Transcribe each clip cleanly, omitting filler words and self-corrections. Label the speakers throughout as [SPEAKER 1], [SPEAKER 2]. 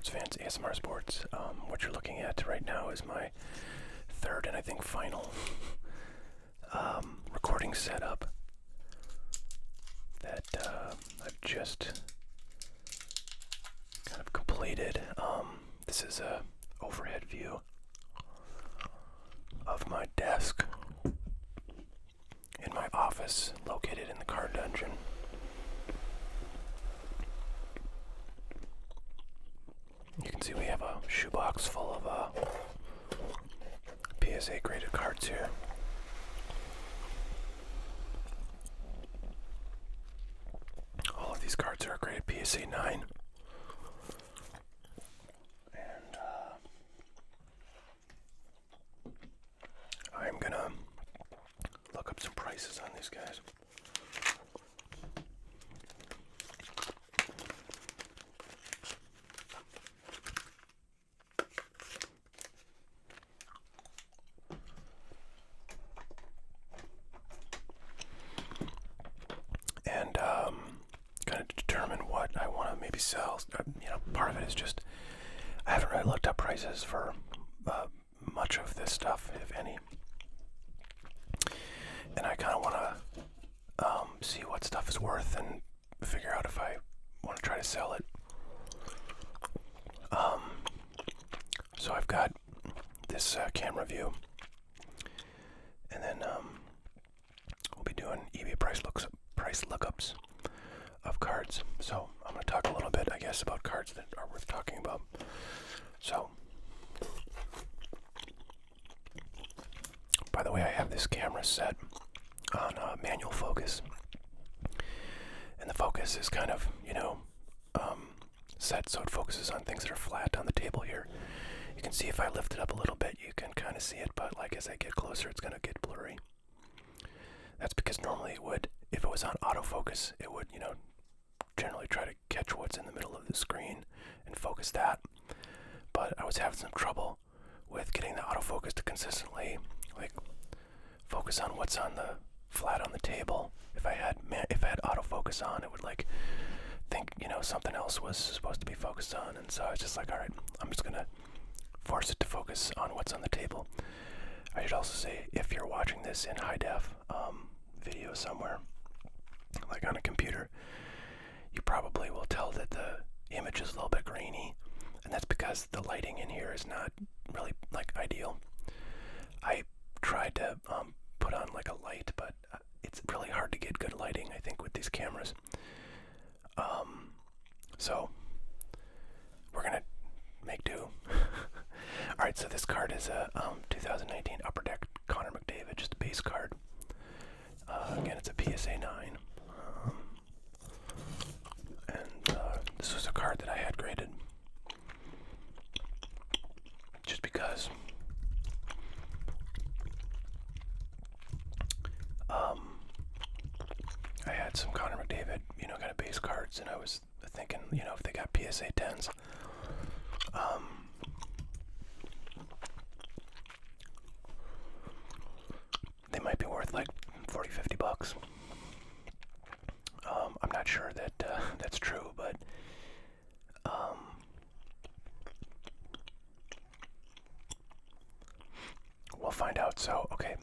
[SPEAKER 1] sports fans, ASMR Sports. What you're looking at right now is my third and I think final recording setup that I've just kind of completed. This is a overhead view of my desk in my office located in the car dungeon. You can see we have a shoebox full of PSA graded cards here. All of these cards are graded PSA 9. And I'm gonna look up some prices on these guys. And kind of determine what I want to maybe sell. Part of it is just I haven't really looked up prices for much of this stuff, if any. And I kind of want to see what stuff is worth and figure out if I want to try to sell it. So I've got this camera view, and then we'll be doing eBay price lookups of cards. So I'm going to talk a little bit, I guess, about cards that are worth talking about. So, by the way, I have this camera set on manual focus, and the focus is kind of, set so it focuses on things that are flat on the table here. You can see if I lift it up a little bit, you can kind of see it, but like as I get closer, it's going to get blurry. That's because normally it would, if it was on autofocus, it would, generally try to catch what's in the middle of the screen and focus that. But I was having some trouble with getting the autofocus to consistently, focus on what's on the flat on the table. If I had autofocus on, it would think something else was supposed to be focused on, and so I was just like, all right, I'm just gonna force it to focus on what's on the table. I should also say, if you're watching this in high def video somewhere, like on a computer, you probably will tell that the image is a little bit grainy, and that's because the lighting in here is not really ideal. I tried to put on a light, but it's really hard to get good lighting, I think, with these cameras. So we're gonna make do. All right, so this card is a 2019 Upper Deck Connor McDavid, just a base card. Again, it's a PSA 9. And this was a card that I had graded just because I had some Connor McDavid, kind of base cards, and I was thinking, if they got PSA 10s, they might be worth $40-50. I'm not sure that that's true, but we'll find out. So, okay,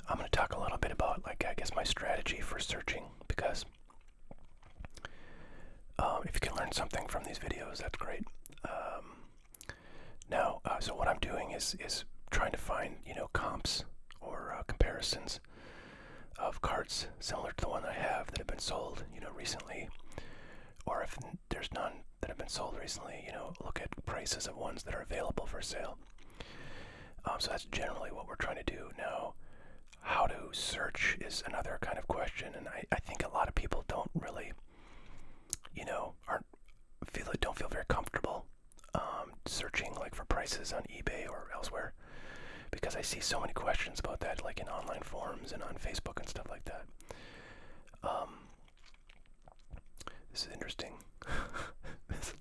[SPEAKER 1] I'm going to talk a little bit about, I guess, my strategy for searching, because if you can learn something from these videos, that's great. So what I'm doing is trying to find, comps or comparisons of cards similar to the one I have that have been sold, recently, or if there's none that have been sold recently, look at prices of ones that are available for sale. So that's generally what we're trying to do. Now, how to search is another kind of question, and I think a lot of people don't really, don't feel very comfortable searching for prices on eBay or elsewhere, because I see so many questions about that, in online forums and on Facebook and stuff like that. This is interesting. This is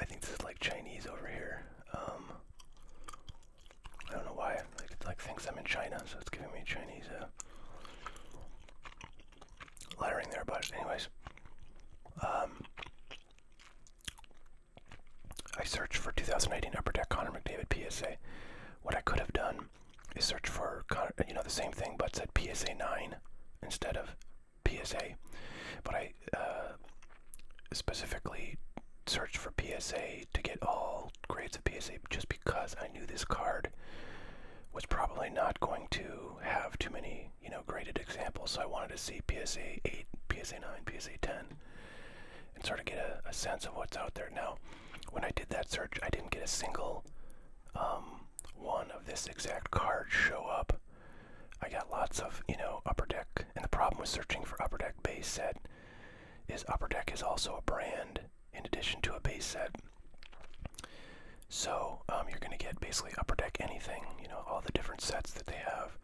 [SPEAKER 1] I think this is Chinese over here. I don't know why. It thinks I'm in China, so it's giving me Chinese lettering there. But anyways, PSA. What I could have done is search for, the same thing, but said PSA 9 instead of PSA. But I specifically searched for PSA to get all grades of PSA just because I knew this card was probably not going to have too many, graded examples. So I wanted to see PSA 8, PSA 9, PSA 10, and sort of get a sense of what's out there. Now, when I did that search, I didn't get a single one of this exact card show up. I got lots of, Upper Deck, and the problem with searching for Upper Deck base set is Upper Deck is also a brand in addition to a base set. So you're going to get basically Upper Deck anything. All the different sets that they have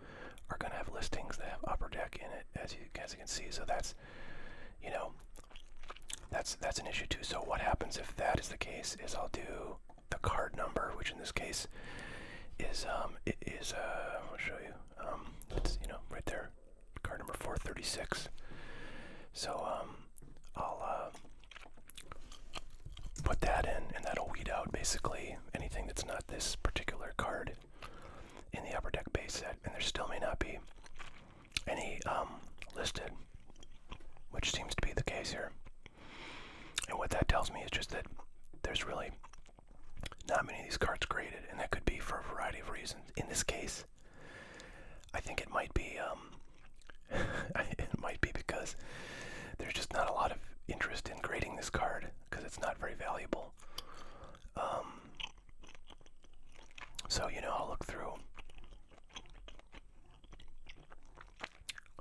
[SPEAKER 1] are going to have listings that have Upper Deck in it, as you can see. So that's, that's an issue too. So what happens if that is the case is I'll do the card number, which in this case is I'll show you. It's right there, card number 436. So I'll put that in, and that'll weed out basically anything that's not this particular card in the Upper Deck base set. And there still may not be any listed, which seems to be the case here. And what that tells me is just that there's really not many of these cards graded, and that could be for a variety of reasons. In this case, I think it might be because there's just not a lot of interest in grading this card because it's not very valuable. So I'll look through.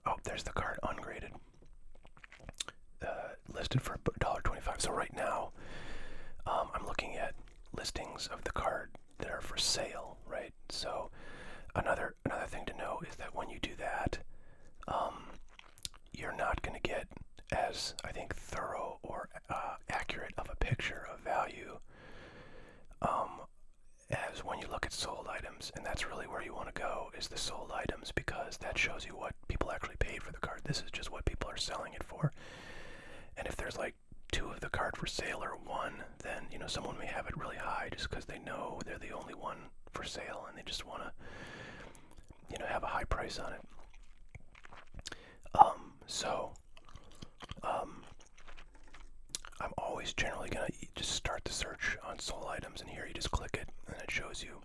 [SPEAKER 1] Oh, there's the card ungraded, listed for $1.25. So right now, I'm looking at listings of the card that are for sale, right? So another thing to know is that when you do that, you're not going to get as, I think, thorough or accurate of a picture of value as when you look at sold items. And that's really where you want to go, is the sold items, because that shows you what people actually paid for the card. This is just what people are selling it for. And if there's like 2 of the card for sale or 1, then someone may have it really high just because they know they're the only one for sale and they just want to have a high price on it. I'm always generally going to just start the search on sold items, and here you just click it and it shows you.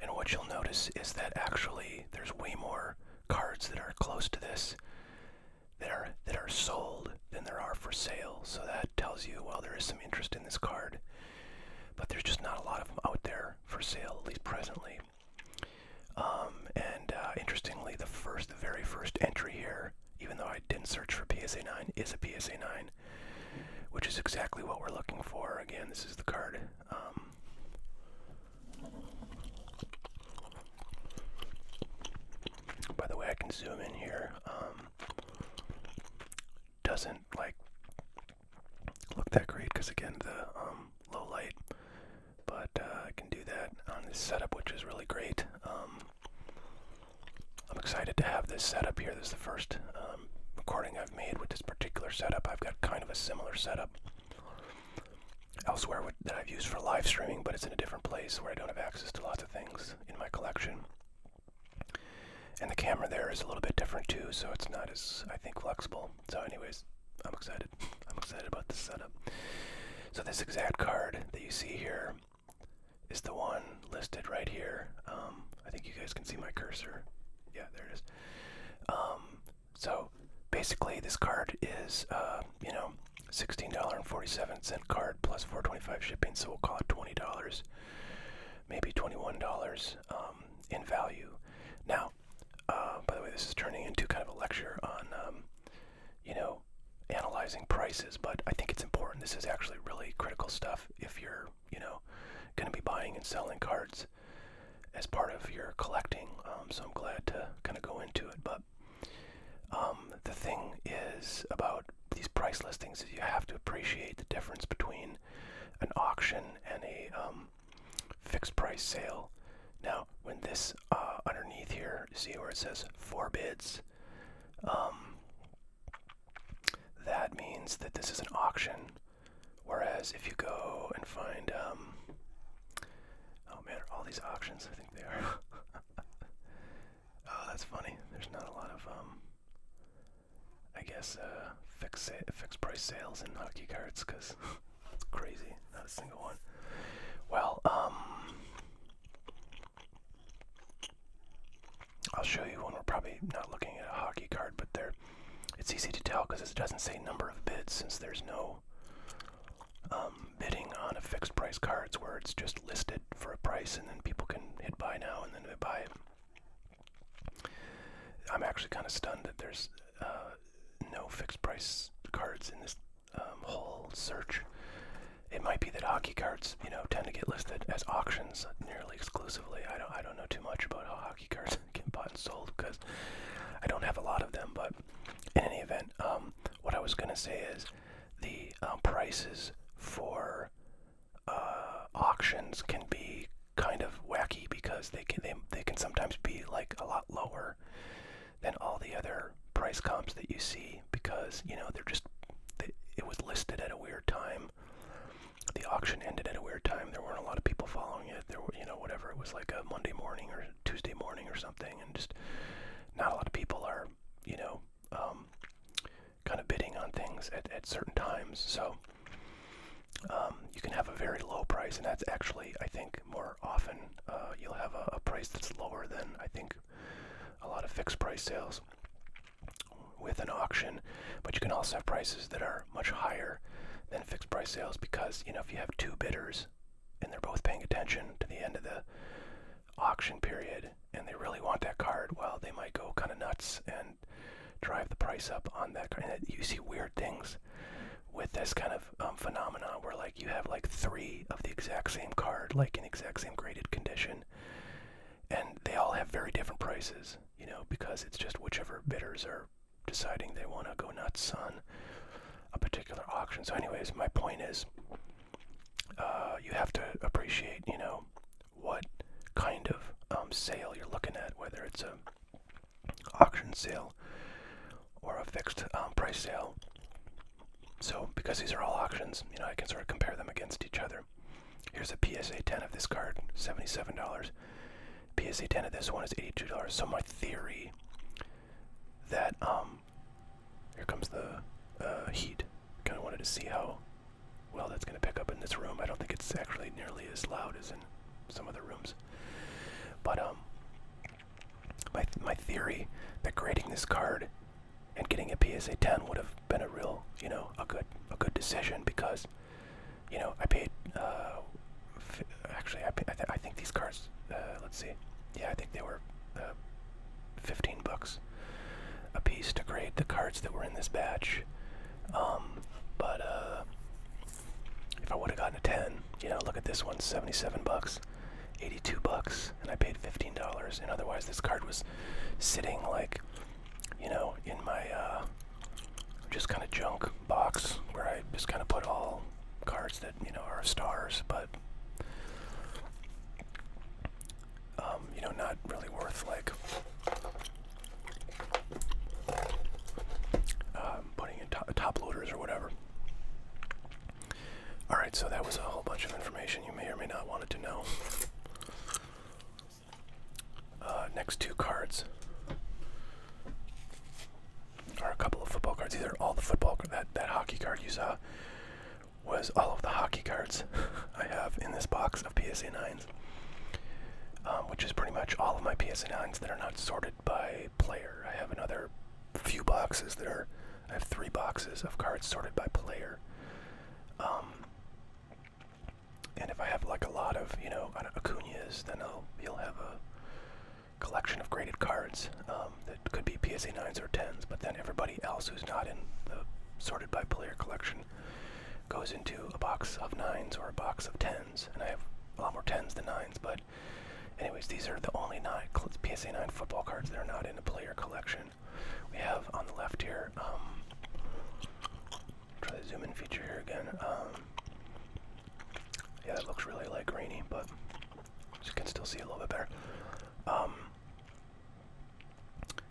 [SPEAKER 1] And what you'll notice is that actually there's way more cards that are close to this that are sold than there are for sale. So that tells you, well, there is some interest in this card, but there's just not a lot of them out there for sale, at least presently. Interestingly, the very first entry here, even though I didn't search for PSA 9, is a PSA 9, which is exactly what we're looking for. Again, this is the card. By the way, I can zoom in here. Doesn't look that great because again the low light, but I can do that on this setup, which is really great. I'm excited to have this setup here. This is the first recording I've made with this particular setup. I've got kind of a similar setup elsewhere that I've used for live streaming, but it's in a different place where I don't have access to lots of things in my collection. And the camera there is a little bit different too, so it's not as, I think, flexible. So anyways, I'm excited. I'm excited about this setup. So this exact card that you see here is the one listed right here. I think you guys can see my cursor. Yeah, there it is. So basically this card is, $16.47 card plus $4.25 shipping, so we'll call it $20, maybe $21 in value. Now, by the way, this is turning into kind of a lecture on, analyzing prices, but I think it's important. This is actually really critical stuff if you're, going to be buying and selling cards as part of your collecting. So I'm glad to kind of go into it. But the thing is about these price listings is you have to appreciate the difference between an auction and a fixed price sale. Now, when this underneath here, you see where it says 4 bids, that means that this is an auction. Whereas if you go and find, oh man, are all these auctions? I think they are. Oh, that's funny. There's not a lot of, I guess, fixed price sales in hockey cards, because it's crazy. Not a single one. Well, I'll show you when we're probably not looking at a hockey card, but it's easy to tell because it doesn't say number of bids, since there's no bidding on a fixed price cards where it's just listed for a price and then people can hit buy now and then they buy it. I'm actually kind of stunned that there's no fixed price cards in this whole search. It might be that hockey cards, tend to get listed as auctions nearly exclusively. I don't know too much about how hockey cards get bought and sold because I don't have a lot of them. But in any event, what I was going to say is the prices for auctions can be kind of wacky because they can sometimes be like a lot lower than all the other price comps that you see because it was listed at a weird time. The auction ended at a weird time. There weren't a lot of people following it. There were, whatever. It was like a Monday morning or Tuesday morning or something, and just not a lot of people are, kind of bidding on things at certain times. So you can have a very low price, and that's actually, I think, more often you'll have a price that's lower than, I think, a lot of fixed price sales with an auction. But you can also have prices that are much higher than fixed price sales because, if you have two bidders and they're both paying attention to the end of the auction period and they really want that card, well, they might go kind of nuts and drive the price up on that card. And you see weird things with this kind of phenomena where like you have like 3 of the exact same card, like in exact same graded condition, and they all have very different prices, because it's just whichever bidders are deciding they want to go nuts on a particular auction. So anyways, my point is you have to appreciate, what kind of sale you're looking at, whether it's a auction sale or a fixed price sale. So because these are all auctions, I can sort of compare them against each other. Here's a PSA 10 of this card, $77. PSA 10 of this one is $82. So my theory that here comes the heat. Kind of wanted to see how well that's going to pick up in this room. I don't think it's actually nearly as loud as in some other rooms. But my theory that grading this card and getting a PSA 10 would have been a real, a good decision because, I paid. Actually, I think these cards. Let's see. Yeah, I think they were $15 a piece to grade the cards that were in this batch. But if I would have gotten a 10, look at this one, $77, $82, and I paid $15. And otherwise, this card was sitting like, in my just kind of junk box where I just kind of put all cards that are stars, but not really worth like putting in top loaders or whatever. Alright, so that was a whole bunch of information you may or may not wanted to know. Next 2 cards are a couple of football cards. These are all the football that hockey card you saw was all of the hockey cards I have in this box of PSA 9s. Which is pretty much all of my PSA 9s that are not sorted by player. I have another few boxes I have 3 boxes of cards sorted by player. And if I have like a lot of, Acuñas, then you'll have a collection of graded cards that could be PSA 9s or 10s, but then everybody else who's not in the sorted by player collection goes into a box of 9s or a box of 10s, and I have a lot more 10s than 9s, but anyways, these are the only PSA 9 football cards that are not in a player collection. We have on the left here, try the zoom in feature here again. Yeah, that looks really like grainy, but you can still see a little bit better.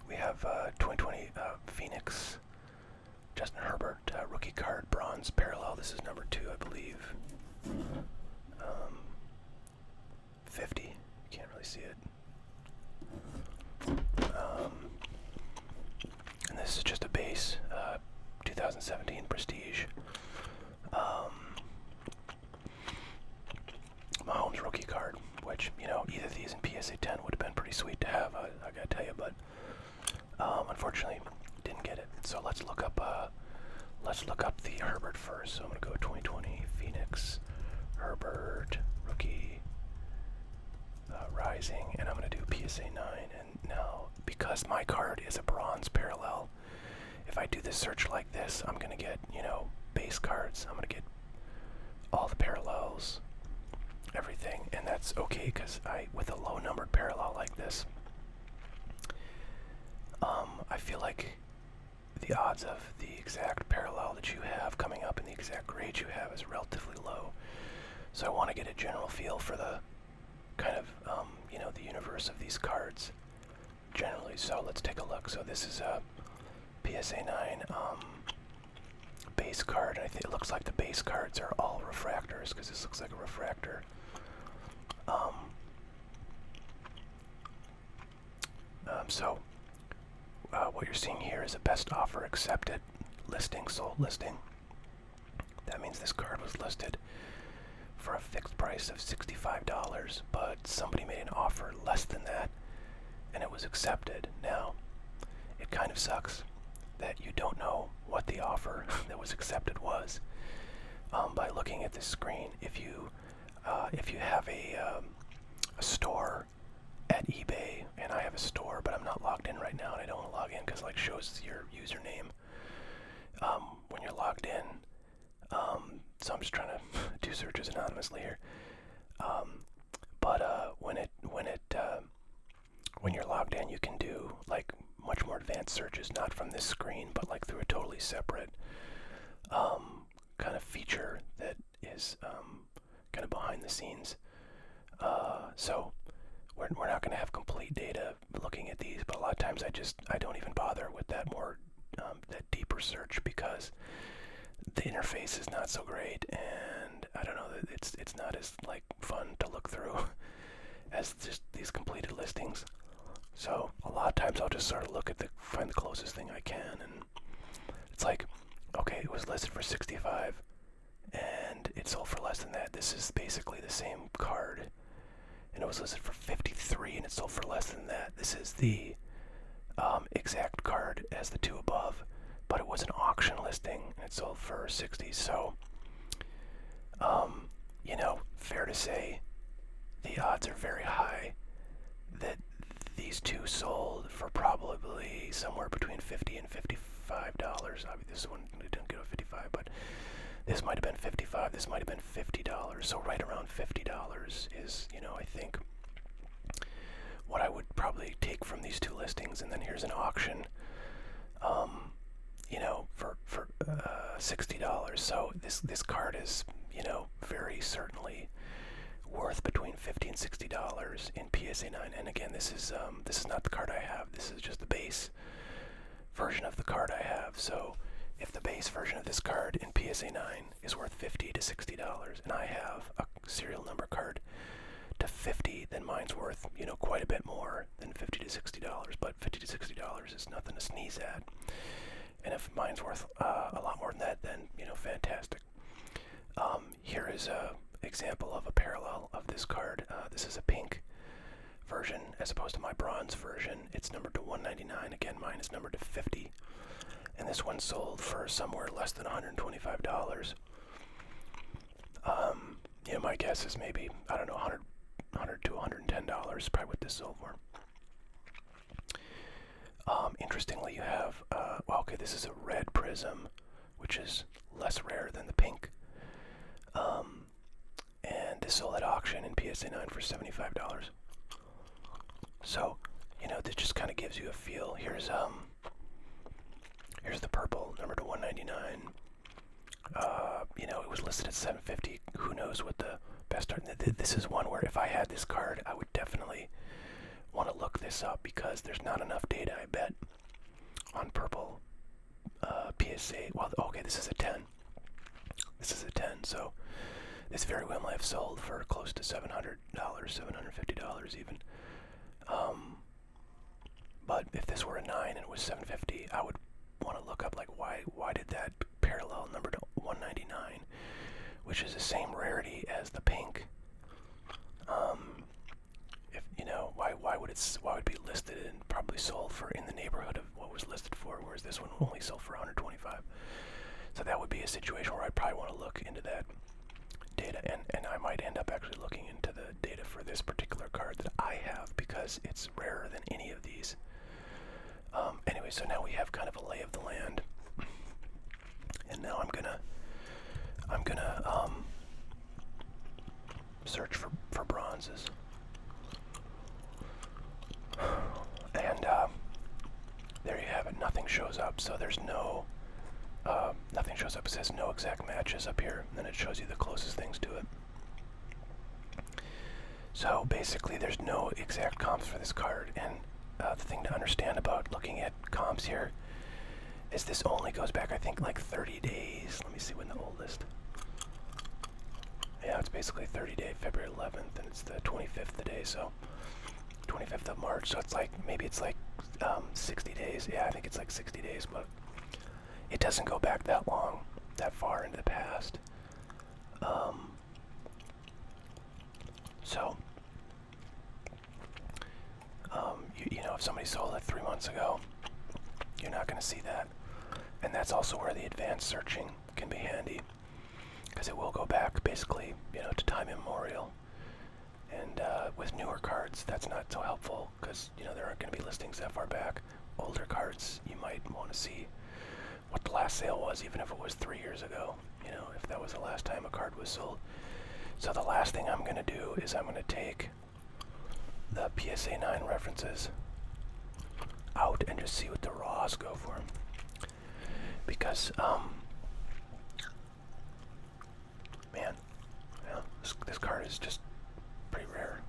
[SPEAKER 1] We have 2020 Phoenix Justin Herbert rookie card bronze parallel. This is number 2, I believe. 50 see it. And this is just a base 2017 Prestige. Mahomes rookie card, which, you know, either of these in PSA 10 would have been pretty sweet to have, I gotta tell you, but unfortunately didn't get it. So let's look up the Herbert first. So I'm gonna go 2020 Phoenix Herbert rookie rising, and I'm gonna do PSA 9. And now, because my card is a bronze parallel, if I do this search like this, I'm gonna get, you know, base cards. I'm gonna get all the parallels, everything, and that's okay because with a low numbered parallel like this, I feel like the odds of the exact parallel that you have coming up and the exact grade you have is relatively low. So I want to get a general feel for the kind of, you know, the universe of these cards generally. So let's take a look. So this is a PSA 9 base card. I think it looks like the base cards are all refractors because this looks like a refractor. So what you're seeing here is a best offer accepted listing, sold listing. That means this card was listed for a fixed price of $65, but somebody made an offer less than that, and it was accepted. Now, it kind of sucks that you don't know what the offer that was accepted was by looking at this screen. If you have a store at eBay, and I have a store, but I'm not logged in right now, and I don't want to log in because like shows your username when you're logged in. So I'm just trying to do searches anonymously here. But when you're logged in, you can do like much more advanced searches, not from this screen, but like through a totally separate kind of feature that is kind of behind the scenes. So we're not going to have complete data looking at these, but a lot of times I don't even bother with that more that deeper search because the interface is not so great, and I don't know, it's not as like fun to look through as just these completed listings. So a lot of times I'll just sort of find the closest thing I can, and it's like, okay, it was listed for 65 and it sold for less than that. This is basically the same card, and it was listed for 53 and it sold for less than that. This is the exact card as the two above, but it was an auction listing and it sold for 60. So you know, fair to say the odds are very high that these two sold for probably somewhere between $50 and $55. I mean, this one didn't go to 55, but this might have been 55, this might have been $50. So right around $50 is, you know, I think what I would probably take from these two listings. And then here's an auction, you know, for $60. So this card is, you know, very certainly worth between $50 and $60 in PSA 9. And again, this is not the card I have. This is just the base version of the card I have. So if the base version of this card in PSA 9 is worth $50 to $60, and I have a serial number card to 50, then mine's worth, you know, quite a bit more than $50 to $60. But $50 to $60 is nothing to sneeze at. And if mine's worth a lot more than that, then, you know, fantastic. Here is a example of a parallel of this card. This is a pink version as opposed to my bronze version. It's numbered to 199. Again, mine is numbered to 50. And this one sold for somewhere less than $125. You know, my guess is maybe, I don't know, $100 to $110, probably what this sold for. Interestingly, you have, well, okay, this is a red prism, which is less rare than the pink. And this sold at auction in PSA 9 for $75. So, you know, this just kind of gives you a feel. Here's the purple, number to 199. You know, it was listed at $750. Who knows what the best are. This is one where if I had this card, I would definitely want to look this up because there's not enough data, I bet, on purple PSA. Well, okay, this is a 10. This is a 10, so this very well might have sold for close to $700, $750 even. was 750, I would want to look up like why did that parallel number to 199, which is the same rarity as the pink. If you know why would it be listed and probably sold for in the neighborhood of what was listed for, whereas this one only sold for 125. So that would be a situation where I'd probably want to look into that data, and I might end up actually looking into the data for this particular card that I have because it's rarer than any of these. Anyway, so now we have kind of a lay of the land, and now I'm gonna search for bronzes, and there you have it. Nothing shows up, so there's no nothing shows up. It says no exact matches up here, and then it shows you the closest things to it. So basically there's no exact comps for this card, and the thing to understand about looking at comps here is this only goes back, I think, like 30 days. Let me see when the oldest. Yeah, it's basically 30 day, February 11th, and it's the 25th today, so 25th of March, so it's like, maybe it's like 60 days. Yeah, I think it's like 60 days, but it doesn't go back that long, that far into the past. You know, if somebody sold it 3 months ago, you're not going to see that. And that's also where the advanced searching can be handy, because it will go back basically, you know, to time immemorial. And with newer cards, that's not so helpful, because, you know, there aren't going to be listings that far back. Older cards, you might want to see what the last sale was, even if it was 3 years ago, you know, if that was the last time a card was sold. So the last thing I'm going to do is I'm going to take the PSA 9 references out and just see what the raws go for. Because, man, yeah, this card is just pretty rare.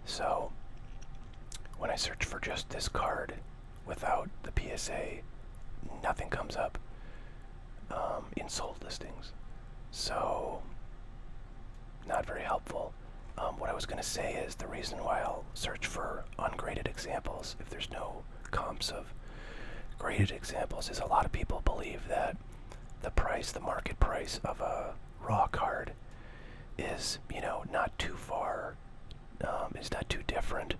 [SPEAKER 1] So when I search for just this card without the PSA, nothing comes up in sold listings. So not very helpful. What I was going to say is the reason why I'll search for ungraded examples if there's no comps of graded examples is a lot of people believe that the market price of a raw card is, you know, not too far, is not too different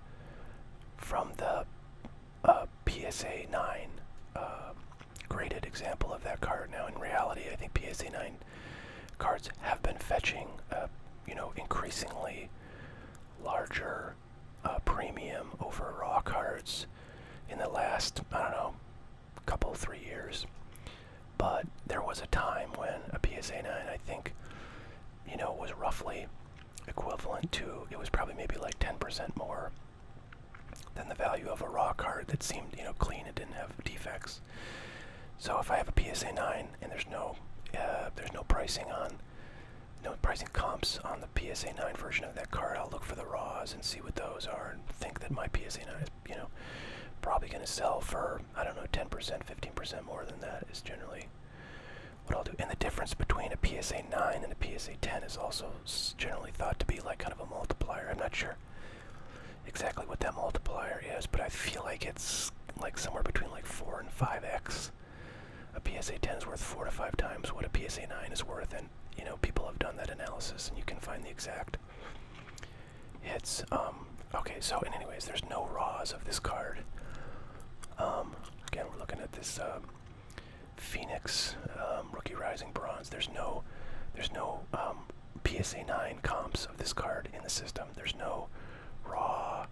[SPEAKER 1] from the PSA 9 graded example of that card. Now, in reality, I think PSA 9 cards have been fetching, you know, increasingly larger premium over raw cards in the last, I don't know, couple, 3 years. But there was a time when a PSA 9, I think, you know, was roughly equivalent to, it was probably maybe like 10% more than the value of a raw card that seemed, you know, clean. It didn't have defects. So if I have a PSA 9 and there's no pricing comps on the PSA 9 version of that card, I'll look for the raws and see what those are and think that my PSA 9 is, you know, probably going to sell for, I don't know, 10%, 15% more than that is generally what I'll do. And the difference between a PSA 9 and a PSA 10 is also generally thought to be like kind of a multiplier. I'm not sure exactly what that multiplier is, but I feel like it's like somewhere between like 4 and 5x. A PSA 10 is worth 4 to 5 times what a PSA 9 is worth, and, you know, people have done that analysis, and you can find the exact hits. Okay, so anyways, there's no raws of this card. Again, we're looking at this Phoenix Rookie Rising Bronze. There's no PSA 9 comps of this card in the system. There's no raw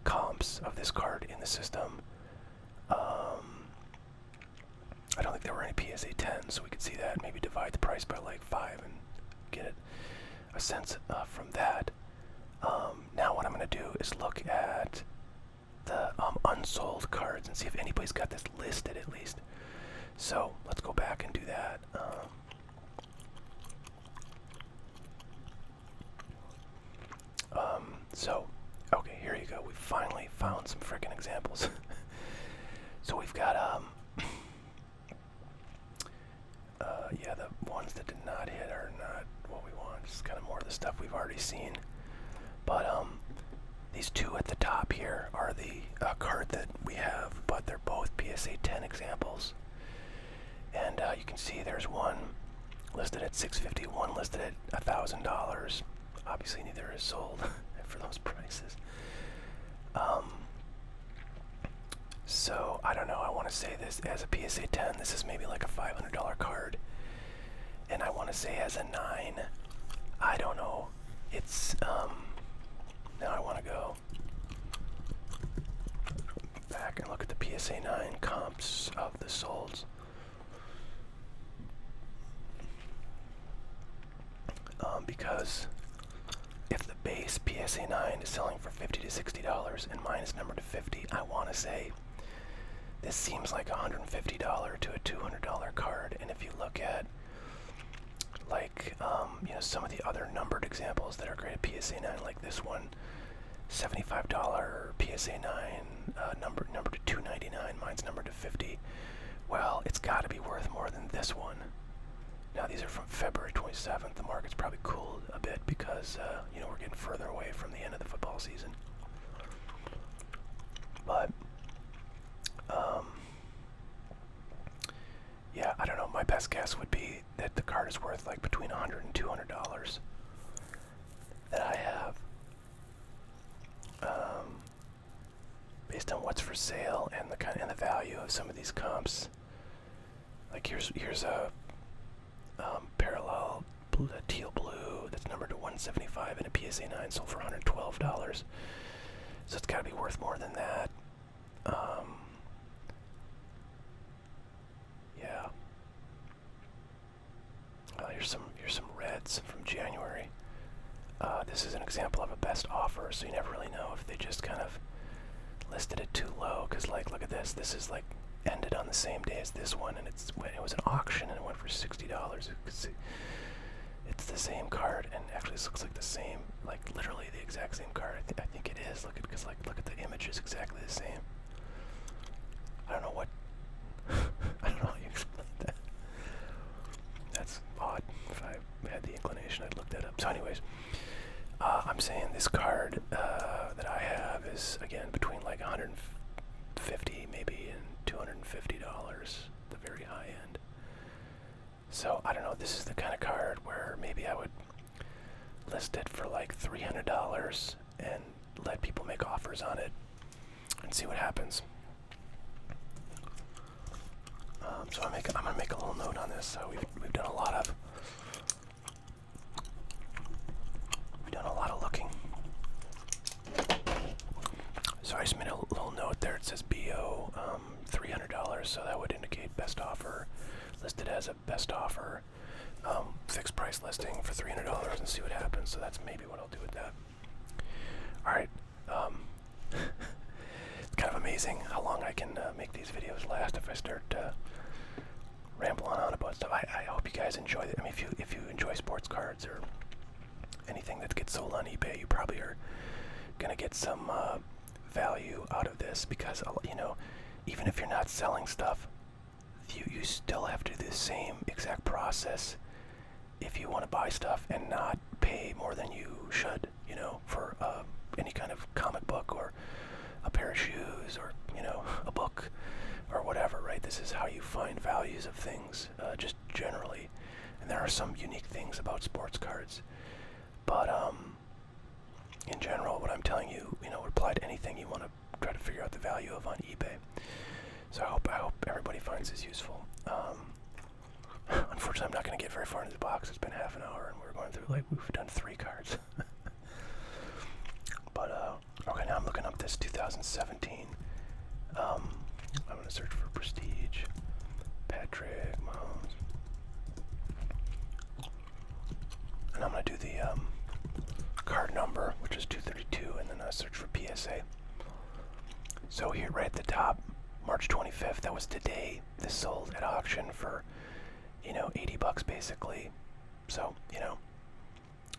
[SPEAKER 1] comps of this card in the system. I don't think there were any PSA 10s, so we could see that. Maybe divide the price by like 5 and get a sense from that. Now what I'm going to do is look at the unsold cards and see if anybody's got this listed at least. So let's go back and do that. Okay, here you go. We finally found some freaking examples. So we've got yeah, the ones that did not hit are not what we want. It's kind of more of the stuff we've already seen. But these two at the top here are the card that we have, but they're both PSA 10 examples. And you can see there's one listed at $650, one listed at $1,000. Obviously, neither is sold for those prices. So I don't know. I want to say this as a PSA 10. This is maybe like a $500 card, and I want to say as a 9. I don't know. It's now I want to go back and look at the PSA 9 comps of the solds. Because if the base PSA 9 is selling for $50 to $60 and mine is numbered to 50, I want to say this seems like a $150 to a $200 card. And if you look at like some of the other numbered examples that are great at PSA 9, like this one, $75 PSA 9, numbered to $299, mine's numbered to 50. Well, it's got to be worth more than this one. Now these are from February 27th. The market's probably cooled a bit because we're getting further away from the end of the football season. But yeah, I don't know. My best guess would be that the card is worth like between $100 and $200 that I have, based on what's for sale and the value of some of these comps. Like here's a parallel teal blue that's numbered to 175 and a PSA 9 sold for $112. So it's got to be worth more than that. Yeah. Here's some reds from January. This is an example of a best offer, so you never really know if they just kind of listed it too low. Cause like, look at this. This is like ended on the same day as this one, and it was an auction and it went for $60. It's the same card, and actually this looks like the same, like literally the exact same card. I think it is. Look at the image is exactly the same. I don't know what. I don't know how you explain that. That's odd. If I had the inclination, I'd look that up. So, anyways, I'm saying this card that I have is again between like $150 maybe and $250, the very high end. So I don't know. This is the kind of card where maybe I would list it for like $300 and let people make offers on it and see what happens. So I'm gonna make a little note on this. So we've done a lot of looking. So I just made a little note there. It says BO $300, so that would indicate best offer, listed as a best offer, fixed price listing for $300, and see what happens. So that's maybe what I'll do with that. All right. It's kind of amazing how long I can make these videos last if I start rambling on about stuff. I hope you guys enjoy it. I mean, if you enjoy sports cards or anything that gets sold on eBay, you probably are gonna get some value out of this, because even if you're not selling stuff, you still have to do the same exact process if you want to buy stuff and not pay more than you should, for any kind of comic book or a pair of shoes or a book or whatever, right? This is how you find values of things, just generally. And there are some unique things about sports cards, but in general, what I'm telling you, would apply to anything you want to try to figure out the value of on eBay. So I hope everybody finds this useful. Unfortunately, I'm not going to get very far into the box. It's been half an hour, and we're going through we've done 3 cards. But okay, now I'm looking up this 2017. I'm going to search for Prestige, Patrick Mahomes, and I'm going to do the card number, which is 232, and then I search for PSA. So here, right at the top, March 25th, that was today. This sold at auction for, $80 basically. So,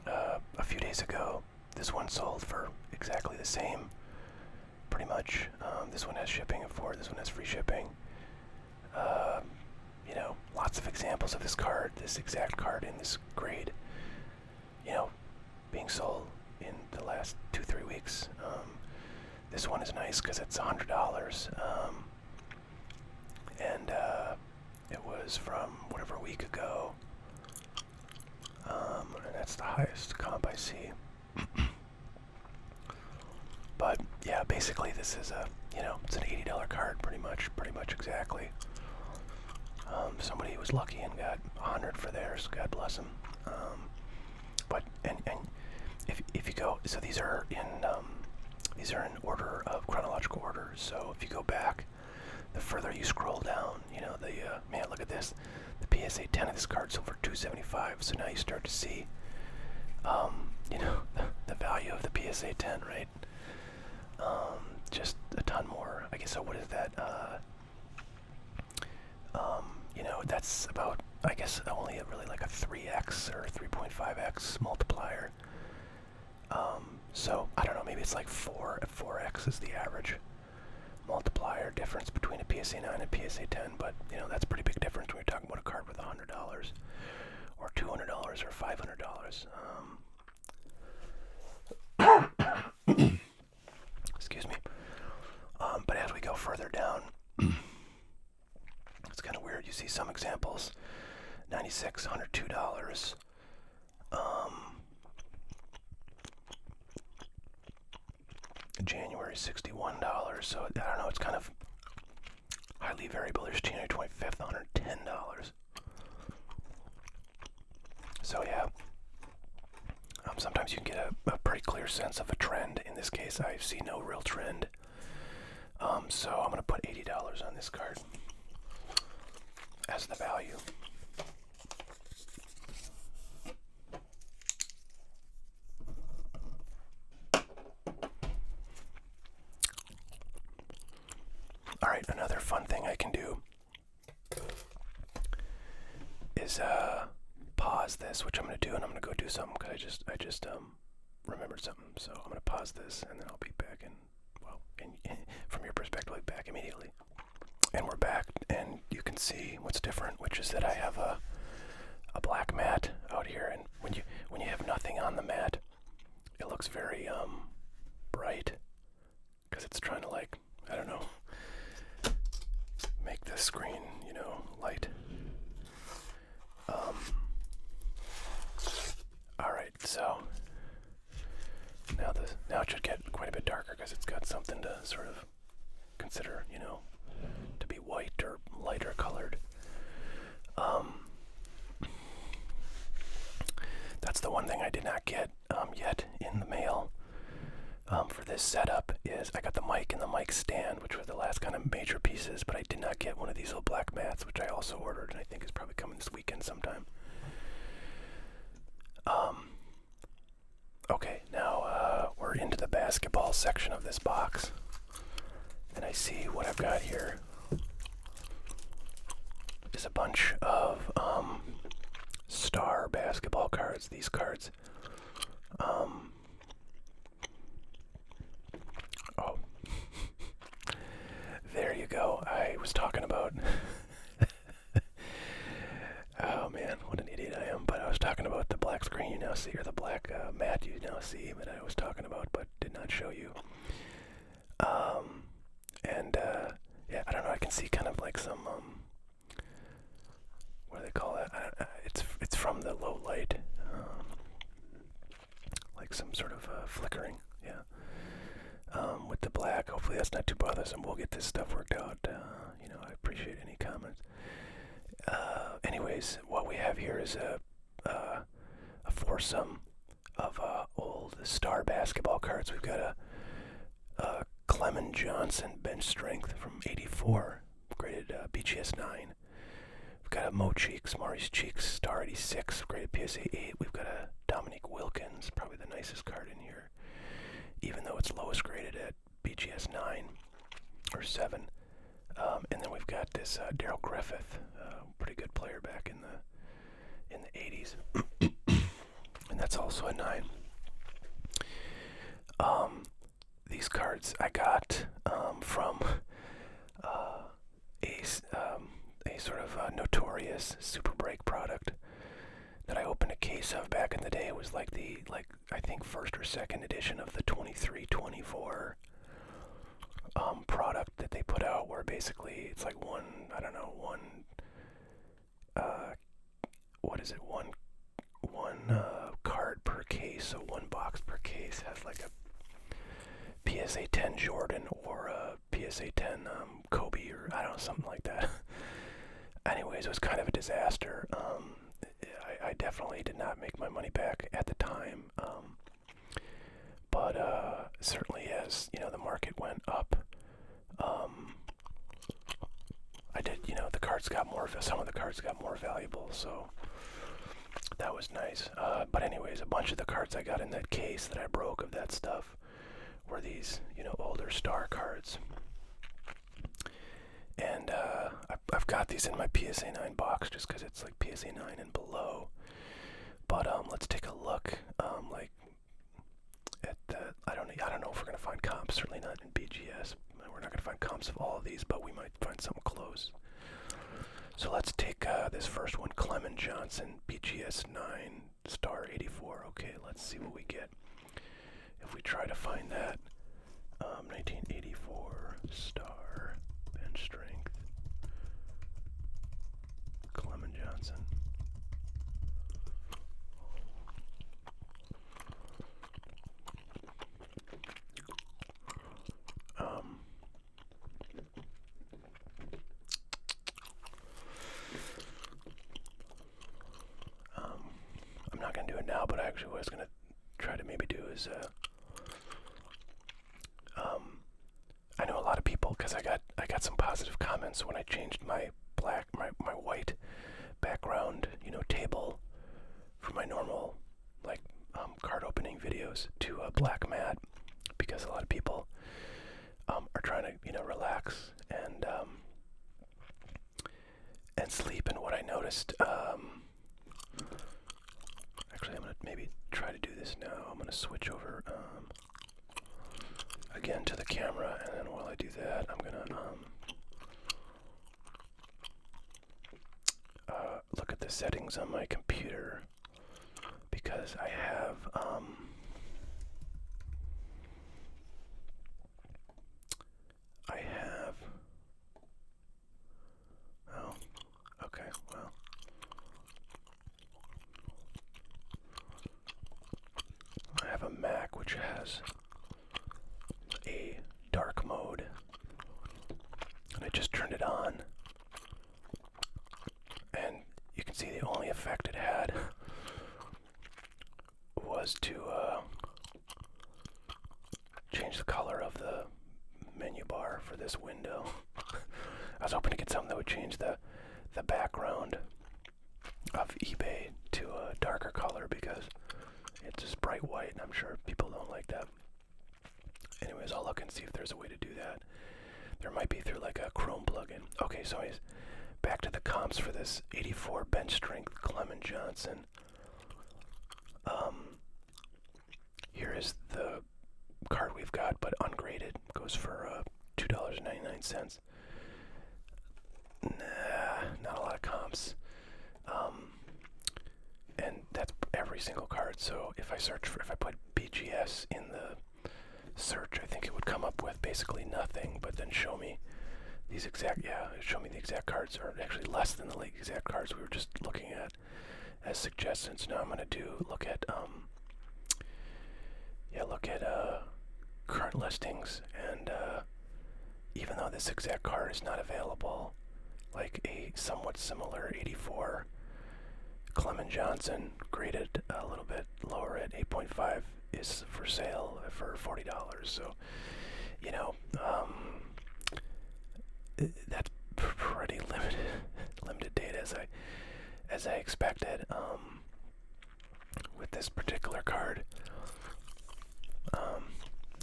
[SPEAKER 1] a few days ago, this one sold for exactly the same, pretty much. This one has shipping for, this one has free shipping. Lots of examples of this card, this exact card in this grade, being sold in the last 2-3 weeks. This one is nice because it's $100, and it was from whatever a week ago, and that's the highest comp I see. But yeah, basically this is it's an $80 card, pretty much exactly. Somebody was lucky and got 100 for theirs. God bless them. But if you go, so these are in order of chronological order. So if you go back, the further you scroll down, man, look at this. The PSA 10 of this card sold for $275. So now you start to see, the value of the PSA 10, right? Just a ton more. I guess. So what is that? That's about, I guess, only really like a 3x or 3.5x multiplier. So I don't know. Maybe it's like 4x is the average multiplier difference between a PSA 9 and PSA 10. But that's a pretty big difference when you're talking about a card with $100 or $200 or $500. Excuse me. But as we go further down, it's kind of weird. You see some examples, $96, $102. January, $61. So I don't know. It's kind of highly variable. There's January 25th, $110. So yeah. Sometimes you can get a pretty clear sense of a trend. In this case, I see no real trend. So I'm going to put $80 on this card as the value. Alright, another fun thing I can do is pause this, which I'm going to do, and I'm going to go do something because I just remembered something. So I'm going to pause this, and then I'll be back in, from your perspective, I'll be back immediately. And we're back, and you can see what's different, which is that I have a black mat out here, and when you have nothing on the mat, it looks very bright because it's trying to, like, I don't know, make the screen, light. Alright, so now it should get quite a bit darker because it's got something to sort of consider, to be white or lighter colored. That's the one thing I did not get yet in the mail for this setup is I got the mic and the mic stand, which were the last kind of major pieces, but I did not get one of these little black mats, which I also ordered and I think is probably coming this weekend sometime. Okay, now we're into the basketball section of this box, and I see what I've got here is a bunch of star basketball cards. These cards, oh, there you go. I was talking about, oh man, what an idiot I am, but I was talking about the black screen you now see, or the black mat you now see, that I was talking about but did not show you. Yeah, I don't know, I can see kind of like some, what do they call that? It's from the low light, like some sort of flickering, yeah. With the black, hopefully that's not too bothersome. We'll get this stuff worked out. I appreciate any comments. Anyways, what we have here is a foursome of old star basketball cards. We've got a Clement Johnson bench strength from '84, graded BGS 9. We've got a Mo Cheeks, Maurice Cheeks, star 86, graded PSA 8. We've got a Dominique Wilkins, probably the nicest card in here, even though it's lowest graded at BGS 9 or 7. And then we've got this Daryl Griffith, pretty good player back in the 80s, and that's also a 9. These cards I got from a sort of notorious Super Break product that I opened a case of back in the day. It was like I think first or second edition of the 23-24 basically, it's like one, I don't know, what is it, one card per case, so one box per case has like a PSA 10 Jordan or a PSA 10 Kobe, or I don't know, something like that. Anyways, it was kind of a disaster. I definitely did not make my money back at the time, but certainly as, you know, the market went up, I did, you know, some of the cards got more valuable, so that was nice. But anyways, a bunch of the cards I got in that case that I broke of that stuff were these, you know, older star cards. And I've got these in my PSA 9 box just because it's like PSA 9 and below. But let's take a look, like at the. I don't know if we're gonna find comps. Certainly not in BGS. We're not gonna find comps of all of these, but we might find something close. So let's take this first one, Clement Johnson, BGS 9 star 84. Okay, let's see what we get if we try to find that. 1984 star bench strength, Clement Johnson. I'm not gonna do it now, but actually what I was gonna try to maybe do is I know a lot of people, because I got some positive comments when I changed my white background, you know, table from my normal like card opening videos to a black mat, because a lot of people are trying to, you know, relax and sleep. And what I noticed, actually I'm gonna maybe try to do this now. I'm gonna switch over again to the camera, and then while I do that, I'm gonna look at the settings on my computer, because I have oh, okay, well, I have a Mac which has a dark mode, and I just turned it on, and you can see the only effect it had was to change the color of the menu bar for this window. I was hoping to get something that would change the background of eBay to a darker color, because it's just bright white, and I'm sure people don't like that. Anyways, I'll look and see if there's a way to do that. There might be through like a Chrome plugin. Okay, so anyways, back to the comps for this 84 bench strength Clement Johnson. Here is the card we've got, but ungraded. Goes for $2.99. Nah, not a lot of comps. And that's every single card. So if I put BGS in the search, I think it would come up with basically nothing, but then show me these exact, show me the exact cards, or actually less than the exact cards we were just looking at as suggestions. Now I'm going to look at current listings, and even though this exact card is not available, like a somewhat similar 84 Clement Johnson, graded a little bit lower at 8.5, is for sale for $40. So, you know, that's pretty limited data as I expected with this particular card.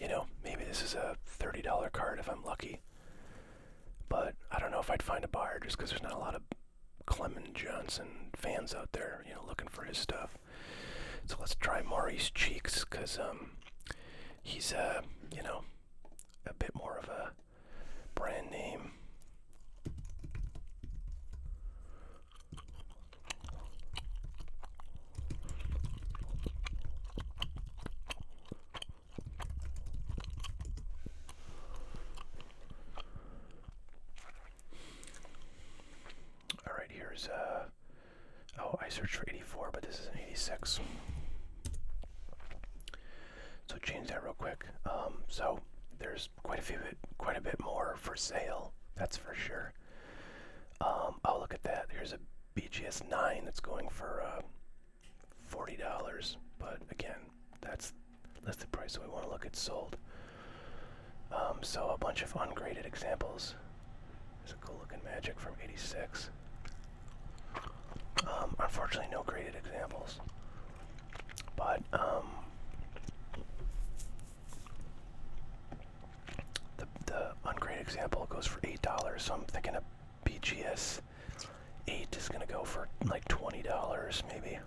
[SPEAKER 1] You know, maybe this is a $30 card if I'm lucky, but I don't know if I'd find a buyer, just because there's not a lot of Clement Johnson fans out there, you know, looking for his stuff. So let's try Maurice Cheeks, because he's you know, a bit more of a brand name. searched for 84, but this is an 86. So change that real quick. So there's quite a bit more for sale. That's for sure. Oh, look at that. Here's a BGS 9 that's going for $40. But again, that's listed price, so we want to look at sold. So a bunch of ungraded examples. There's a cool looking Magic from 86. Unfortunately, no graded examples. But the ungraded example goes for $8, so I'm thinking a BGS 8 is going to go for like $20 maybe.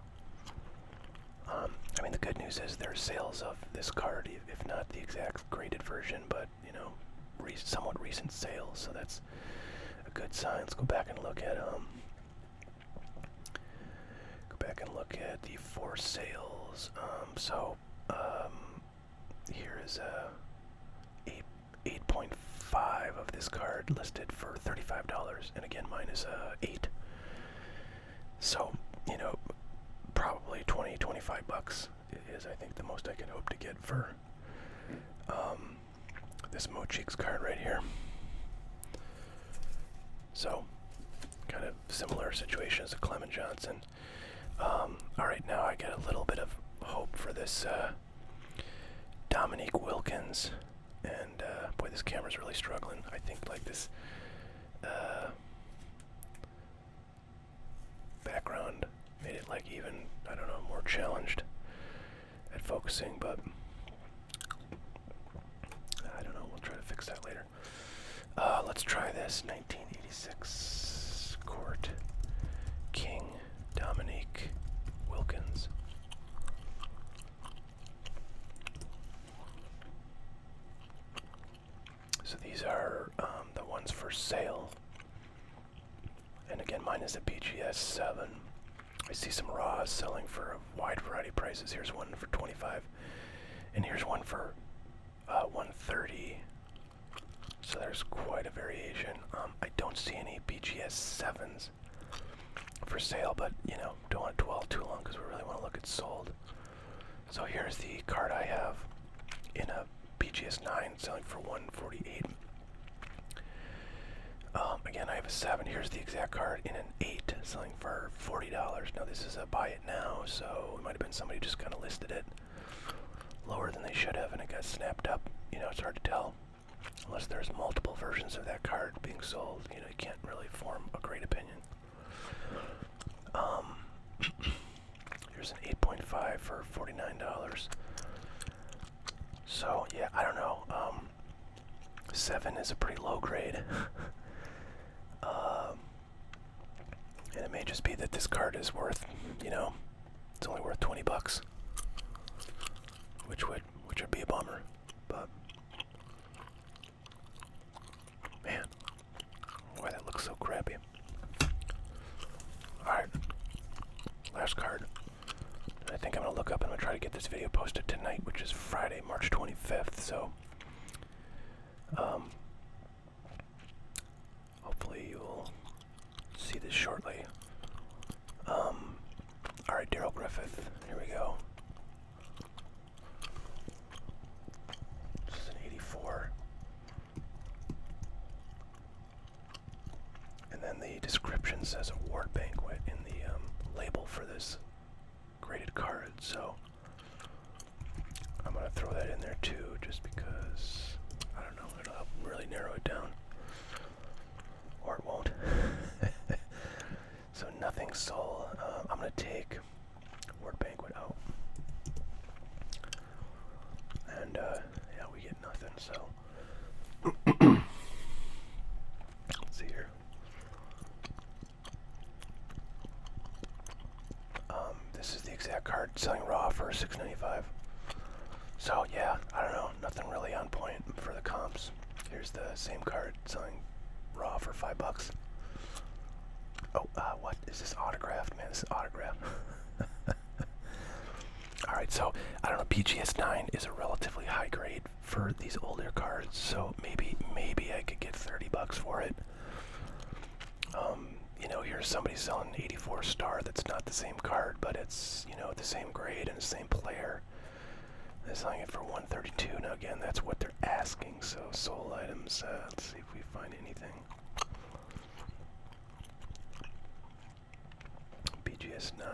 [SPEAKER 1] I mean, the good news is there's sales of this card, if not the exact graded version, but you know, somewhat recent sales, so that's a good sign. Let's go back and look at the for sales. Here is a 8.5 of this card listed for $35, and again mine is 8. So you know, probably 20-25 bucks is I think the most I can hope to get for this Mochik's card right here. So kind of similar situation as a Clement Johnson. Alright, now I get a little bit of hope for this Dominique Wilkins, and boy, this camera's really struggling. I think like this background made it like even, I don't know, more challenged at focusing, but I don't know, we'll try to fix that later. Let's try this 1986 Court King Dominique Wilkins. So these are the ones for sale. And again, mine is a BGS 7. I see some raws selling for a wide variety of prices. Here's one for $25, and here's one for $130. So there's quite a variation. I don't see any BGS 7s for sale, but you know, don't want to dwell too long because we really want to look at sold. So here's the card I have in a BGS 9 selling for $148. Again, I have a 7. Here's the exact card in an 8 selling for $40. Now this is a buy it now, so it might have been somebody just kind of listed it lower than they should have and it got snapped up. You know, it's hard to tell unless there's multiple versions of that card being sold. You know, you can't really form a great opinion. Here's an 8.5 for $49. So yeah, I don't know. 7 is a pretty low grade. And it may just be that this card is worth, you know, it's only worth 20 bucks, which would be a bummer. But man, why that looks so crappy. All right, last card. I think I'm gonna look up and I'm gonna try to get this video posted tonight, which is Friday, March 25th. So, hopefully you'll see this shortly. Alright, Daryl Griffith, here we go. This is an 84. And then the description says award banquet in the label for this graded card, so I'm gonna throw that in there too, just because, I don't know, it'll help really narrow it down. Or it won't. So nothing sold. I'm gonna take Word Banquet out, and yeah, we get nothing. So let's see here. This is the exact card selling raw for $6.95. So yeah, I don't know, nothing really on point for the comps. Here's the same card selling raw for $5. Oh, what is this autographed? Man, this is autographed. Alright, so I don't know, BGS 9 is a relatively high grade for these older cards, so maybe I could get $30 for it. you know, here's somebody selling an 84 star that's not the same card, but it's, you know, the same grade and the same player. They're selling it for 132. Now again, that's what they're asking. So sold items. Let's see if we find anything. BGS 9.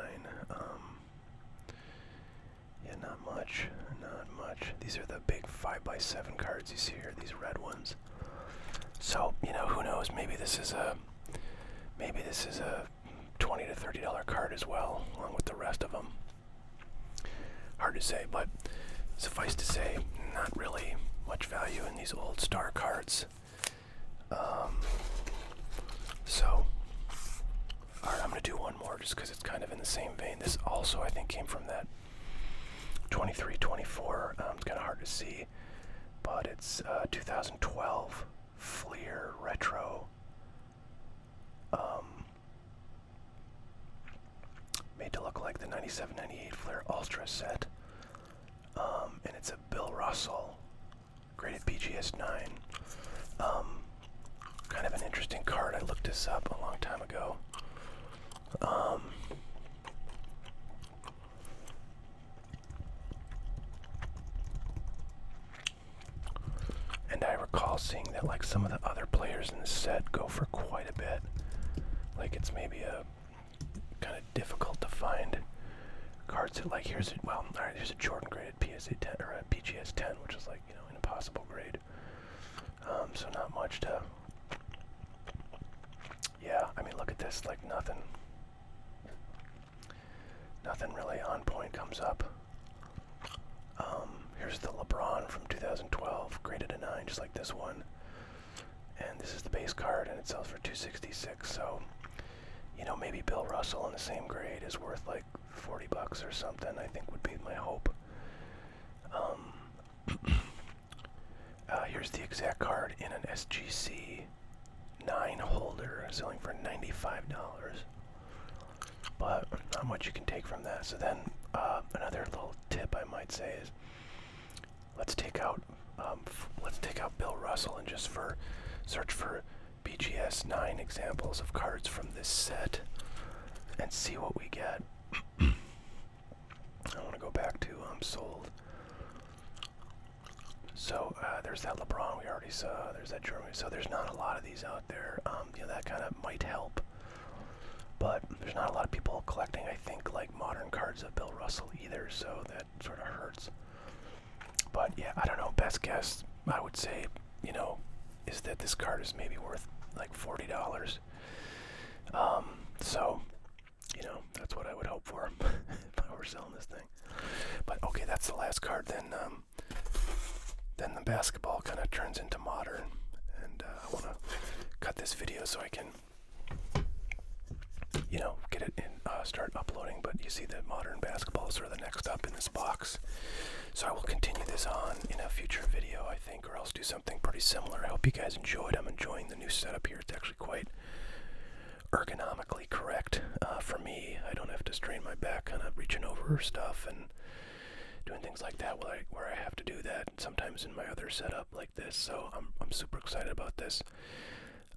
[SPEAKER 1] Yeah, not much. Not much. These are the big 5x7 cards you see here. These red ones. So, you know, who knows? Maybe this is a $20 to $30 card as well, along with the rest of them. Hard to say, but suffice to say, not really much value in these old star cards. So, alright, I'm going to do one more just because it's kind of in the same vein. This also, I think, came from that 23-24. It's kind of hard to see, but it's 2012 Fleer Retro. Made to look like the 97-98 Fleer Ultra set. And it's a Bill Russell, graded BGS 9. Kind of an interesting card. I looked this up a long time ago. And I recall seeing that like some of the other players in the set go for quite a bit. Like it's maybe a kind of difficult to find cards that like here's a Jordan graded PSA 10 or a BGS 10, which is like, you know, an impossible grade. So not much to. Yeah, I mean, look at this. Like nothing really on point comes up. Here's the LeBron from 2012, graded a 9, just like this one. And this is the base card, and it sells for $266. So, you know, maybe Bill Russell in the same grade is worth like $40 or something, I think would be my hope. Here's the exact card in an SGC 9 holder, selling for $95. But not much you can take from that. So then, another little tip I might say is, let's take out Bill Russell and just search for BGS 9 examples of cards from this set and see what we get. I want to go back to sold. So there's that LeBron we already saw. There's that Germany. So there's not a lot of these out there. You know, that kind of might help. But there's not a lot of people collecting, I think, like modern cards of Bill Russell either. So that sort of hurts. But yeah, I don't know. Best guess, I would say, you know, is that this card is maybe worth like $40. So, you know, that's what I would hope for if I were selling this thing. But okay, that's the last card. Then the basketball kind of turns into modern, and I want to cut this video so I can, you know, get it in, start uploading. But you see that modern basketball is sort of the next up in this box. So I will continue this on in a future video, I think, or else do something pretty similar. I hope you guys enjoyed. I'm enjoying the new setup here. It's actually quite ergonomically correct for me. I don't have to strain my back kind of reaching over stuff and doing things like that where I have to do that sometimes in my other setup like this. So I'm super excited about this.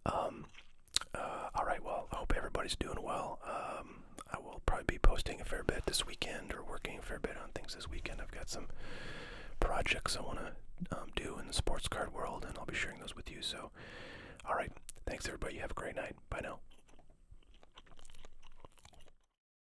[SPEAKER 1] Alright, well, I hope everybody's doing well. I will probably be posting a fair bit this weekend, or working a fair bit on things this weekend. I've got some projects I want to do in the sports card world, and I'll be sharing those with you. So, alright, thanks everybody. You have a great night. Bye now.